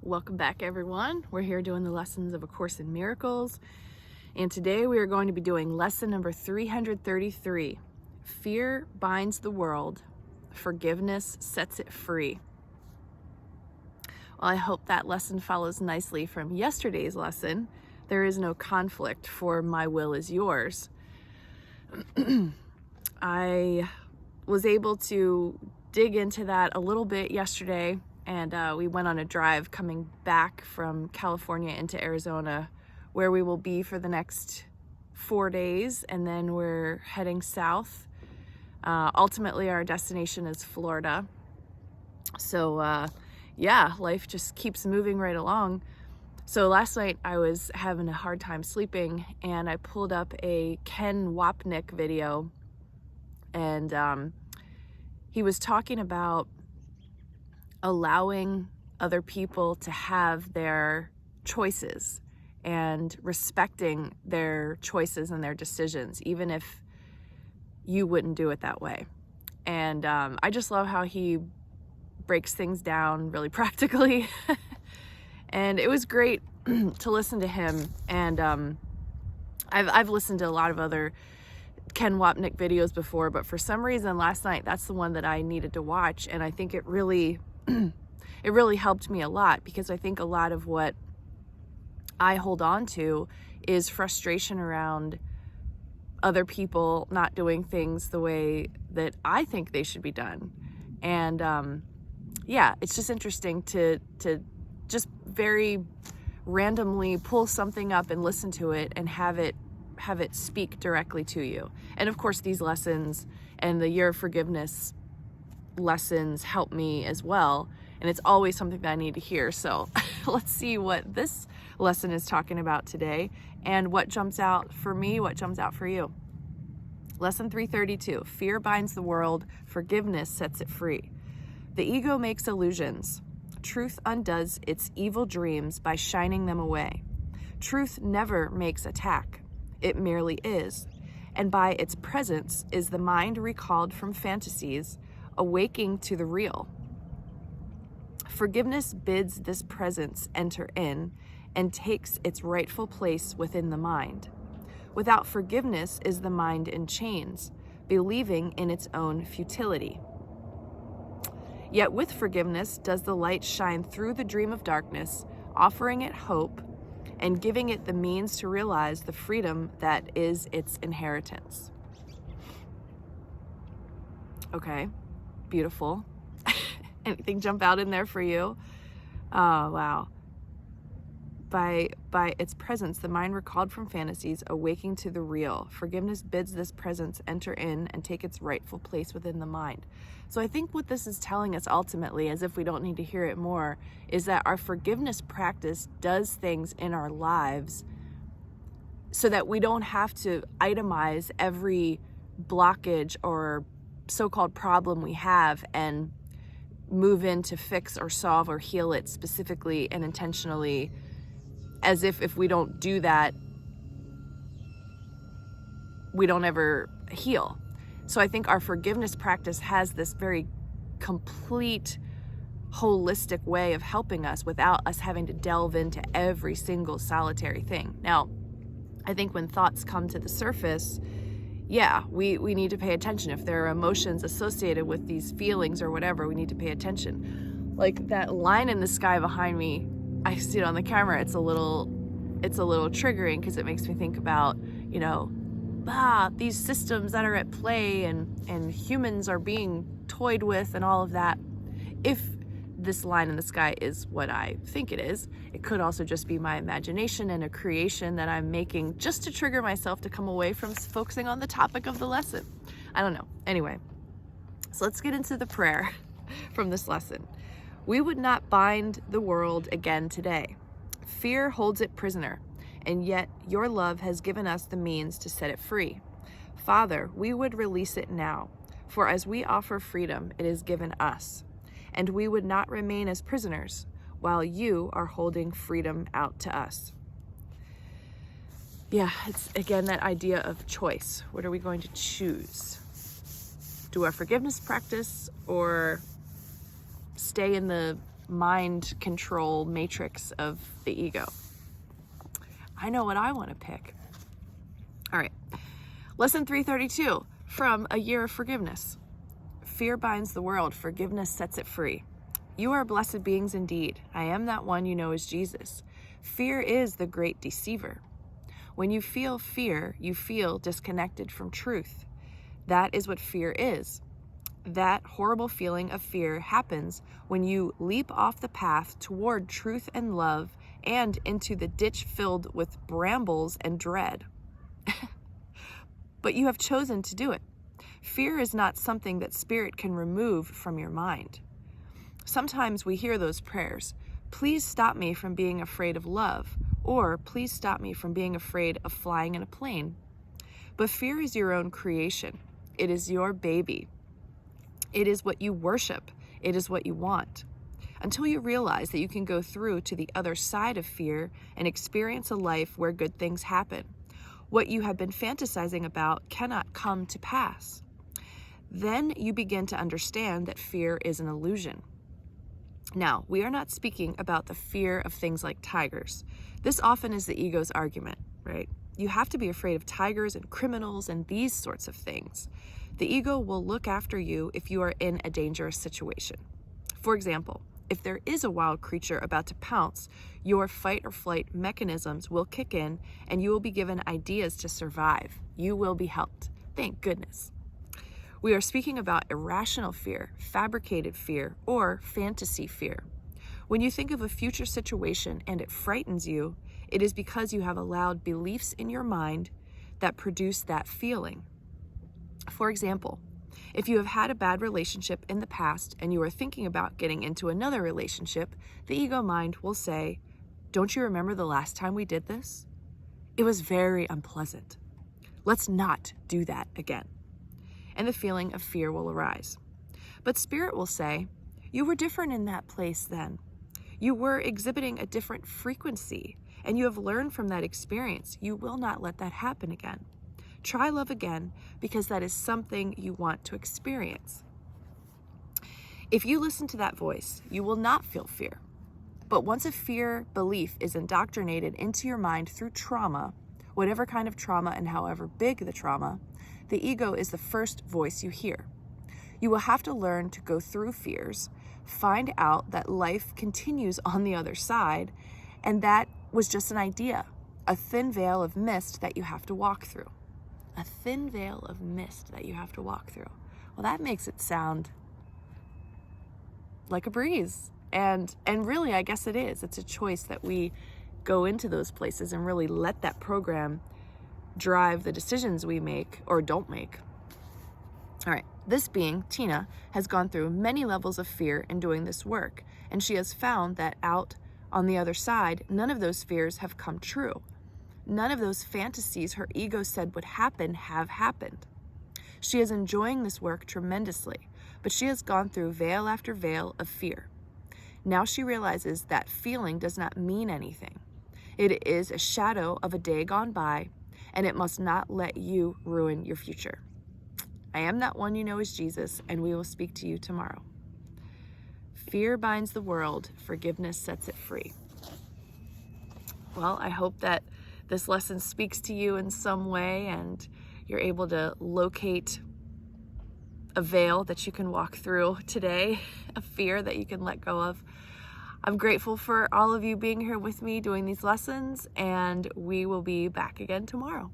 Welcome back, everyone. We're here doing the lessons of A Course in Miracles, and today we are going to be doing lesson number 333. Fear binds the world, forgiveness sets it free. Well, I hope that lesson follows nicely from yesterday's lesson. There is no conflict, for my will is yours. I was able to dig into that a little bit yesterday, and we went on a drive coming back from California into Arizona, where we will be for the next 4 days, and then we're heading south. Ultimately, our destination is Florida. So yeah, life just keeps moving right along. So last night I was having a hard time sleeping, and I pulled up a Ken Wapnick video, and he was talking about allowing other people to have their choices and respecting their choices and their decisions, even if you wouldn't do it that way. And I just love how he breaks things down really practically. And it was great to listen to him. And I've listened to a lot of other Ken Wapnick videos before, but for some reason last night, that's the one that I needed to watch. And I think it really helped me a lot, because I think a lot of what I hold on to is frustration around other people not doing things the way that I think they should be done. And yeah, it's just interesting to just very randomly pull something up and listen to it and have it speak directly to you. And of course, these lessons and the Year of Forgiveness lessons help me as well. And it's always something that I need to hear. So let's see what this lesson is talking about today, and what jumps out for me, what jumps out for you. Lesson 332, fear binds the world, forgiveness sets it free. The ego makes illusions. Truth undoes its evil dreams by shining them away. Truth never makes attack. It merely is. And by its presence is the mind recalled from fantasies, awaking to the real. Forgiveness bids this presence enter in and takes its rightful place within the mind. Without forgiveness is the mind in chains, believing in its own futility. Yet with forgiveness does the light shine through the dream of darkness, offering it hope and giving it the means to realize the freedom that is its inheritance. Okay, beautiful. Anything jump out in there for you? Oh, wow. By its presence, the mind recalled from fantasies, awaking to the real. Forgiveness bids this presence enter in and take its rightful place within the mind. So I think what this is telling us ultimately, as if we don't need to hear it more, is that our forgiveness practice does things in our lives so that we don't have to itemize every blockage or so-called problem we have and move in to fix or solve or heal it specifically and intentionally, as if we don't do that, we don't ever heal. So I think our forgiveness practice has this very complete, holistic way of helping us without us having to delve into every single solitary thing. Now, I think when thoughts come to the surface, yeah, we need to pay attention. If there are emotions associated with these feelings or whatever, we need to pay attention. Like that line in the sky behind me, I see it on the camera. It's a little triggering, because it makes me think about, these systems that are at play and humans are being toyed with and all of that. If this line in the sky is what I think it is, it could also just be my imagination and a creation that I'm making just to trigger myself to come away from focusing on the topic of the lesson. I don't know. Anyway, so let's get into the prayer from this lesson. We would not bind the world again today. Fear holds it prisoner, and yet your love has given us the means to set it free. Father, we would release it now, for as we offer freedom, it is given us, and we would not remain as prisoners while you are holding freedom out to us. Yeah, it's again that idea of choice. What are we going to choose? Do our forgiveness practice, or stay in the mind control matrix of the ego. I know what I want to pick. All right. Lesson 332 from A Year of Forgiveness. Fear binds the world. Forgiveness sets it free. You are blessed beings indeed. I am that one you know as Jesus. Fear is the great deceiver. When you feel fear, you feel disconnected from truth. That is what fear is. That horrible feeling of fear happens when you leap off the path toward truth and love and into the ditch filled with brambles and dread. But you have chosen to do it. Fear is not something that spirit can remove from your mind. Sometimes we hear those prayers, please stop me from being afraid of love, or please stop me from being afraid of flying in a plane. But fear is your own creation. It is your baby. It is what you worship. It is what you want. Until you realize that you can go through to the other side of fear and experience a life where good things happen, what you have been fantasizing about cannot come to pass. Then you begin to understand that fear is an illusion. Now, we are not speaking about the fear of things like tigers. This often is the ego's argument, right? You have to be afraid of tigers and criminals and these sorts of things. The ego will look after you if you are in a dangerous situation. For example, if there is a wild creature about to pounce, your fight or flight mechanisms will kick in and you will be given ideas to survive. You will be helped. Thank goodness. We are speaking about irrational fear, fabricated fear, or fantasy fear. When you think of a future situation and it frightens you, it is because you have allowed beliefs in your mind that produce that feeling. For example, if you have had a bad relationship in the past and you are thinking about getting into another relationship, the ego mind will say, don't you remember the last time we did this? It was very unpleasant. Let's not do that again. And the feeling of fear will arise. But spirit will say, you were different in that place then. You were exhibiting a different frequency, and you have learned from that experience. You will not let that happen again. Try love again, because that is something you want to experience. If you listen to that voice, you will not feel fear. But once a fear belief is indoctrinated into your mind through trauma, whatever kind of trauma and however big the trauma, the ego is the first voice you hear. You will have to learn to go through fears, find out that life continues on the other side, and that was just an idea, a thin veil of mist that you have to walk through. A thin veil of mist that you have to walk through. Well, that makes it sound like a breeze. And really, I guess it is. It's a choice that we go into those places and really let that program drive the decisions we make or don't make. All right, this being, Tina, has gone through many levels of fear in doing this work, and she has found that out on the other side, none of those fears have come true. None of those fantasies her ego said would happen have happened. She is enjoying this work tremendously, but she has gone through veil after veil of fear. Now she realizes that feeling does not mean anything. It is a shadow of a day gone by, and it must not let you ruin your future. I am that one you know as Jesus, and we will speak to you tomorrow. Fear binds the world, forgiveness sets it free. Well, I hope that this lesson speaks to you in some way and you're able to locate a veil that you can walk through today, a fear that you can let go of. I'm grateful for all of you being here with me doing these lessons, and we will be back again tomorrow.